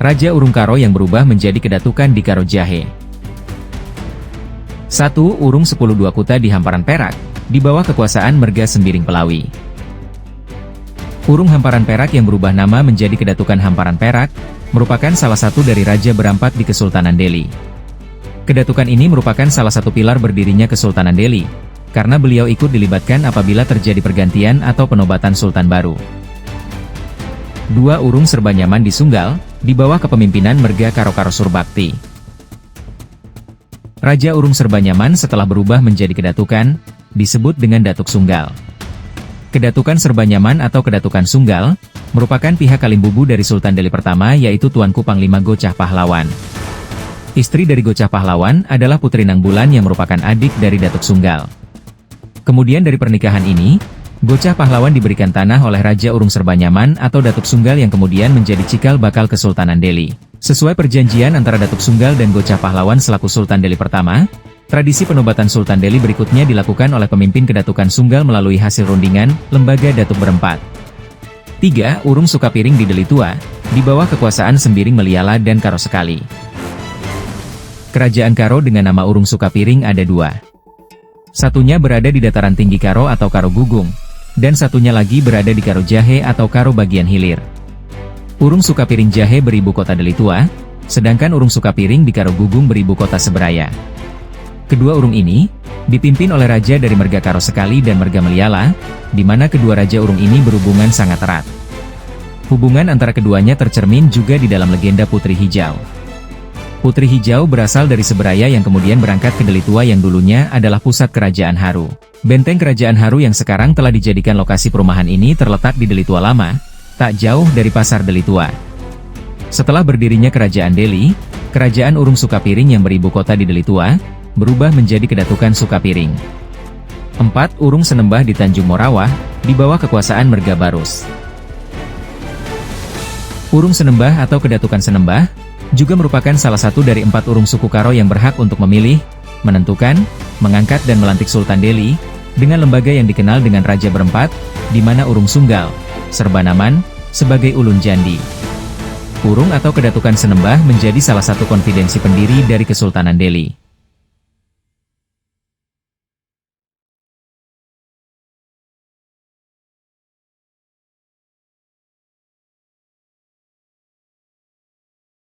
Raja Urung Karo yang berubah menjadi kedatukan di Karo Jahe. 1. Urung 10 Dua Kuta di Hamparan Perak, di bawah kekuasaan Merga Sembiring Pelawi. Urung Hamparan Perak yang berubah nama menjadi Kedatukan Hamparan Perak, merupakan salah satu dari Raja Berampat di Kesultanan Delhi. Kedatukan ini merupakan salah satu pilar berdirinya Kesultanan Delhi, karena beliau ikut dilibatkan apabila terjadi pergantian atau penobatan Sultan baru. 2. Urung Serbanyaman di Sunggal, di bawah kepemimpinan Merga Karo Surbakti. Raja Urung Serbanyaman setelah berubah menjadi kedatukan, disebut dengan Datuk Sunggal. Kedatukan Serbanyaman atau Kedatukan Sunggal, merupakan pihak Kalimbubu dari Sultan Delhi pertama yaitu Tuanku Panglima Gocah Pahlawan. Istri dari Gocah Pahlawan adalah Putri Nangbulan yang merupakan adik dari Datuk Sunggal. Kemudian dari pernikahan ini, Gocah Pahlawan diberikan tanah oleh Raja Urung Serbanyaman atau Datuk Sunggal yang kemudian menjadi cikal bakal Kesultanan Delhi. Sesuai perjanjian antara Datuk Sunggal dan Gocah Pahlawan selaku Sultan Delhi pertama, tradisi penobatan Sultan Delhi berikutnya dilakukan oleh pemimpin Kedatukan Sunggal melalui hasil rundingan, Lembaga Datuk Berempat. 3. Urung Sukapiring di Delhi Tua, di bawah kekuasaan Sembiring Meliala dan Karo Sekali. Kerajaan Karo dengan nama Urung Sukapiring ada dua. Satunya berada di dataran tinggi Karo atau Karo Gugung, dan satunya lagi berada di Karo Jahe atau Karo bagian hilir. Urung Sukapiring Jahe beribu kota Delhi Tua, sedangkan Urung Sukapiring di Karo Gugung beribu kota Seberaya. Kedua urung ini, dipimpin oleh raja dari Merga Karo Sekali dan Merga Meliala, di mana kedua raja urung ini berhubungan sangat erat. Hubungan antara keduanya tercermin juga di dalam legenda Putri Hijau. Putri Hijau berasal dari Seberaya yang kemudian berangkat ke Delhi Tua yang dulunya adalah pusat kerajaan Haru. Benteng kerajaan Haru yang sekarang telah dijadikan lokasi perumahan ini terletak di Delhi Tua lama, tak jauh dari pasar Delhi Tua. Setelah berdirinya kerajaan Delhi, kerajaan Urung Sukapiring yang beribu kota di Delhi Tua, berubah menjadi Kedatukan Sukapiring. 4. Urung Senembah di Tanjung Morawah, di bawah kekuasaan Merga Barus. Urung Senembah atau Kedatukan Senembah, juga merupakan salah satu dari 4 urung suku Karo yang berhak untuk memilih, menentukan, mengangkat dan melantik Sultan Delhi, dengan lembaga yang dikenal dengan Raja Berempat, di mana Urung Sunggal, Serbanaman, sebagai Ulun Jandi. Urung atau Kedatukan Senembah menjadi salah satu konfidensi pendiri dari Kesultanan Delhi.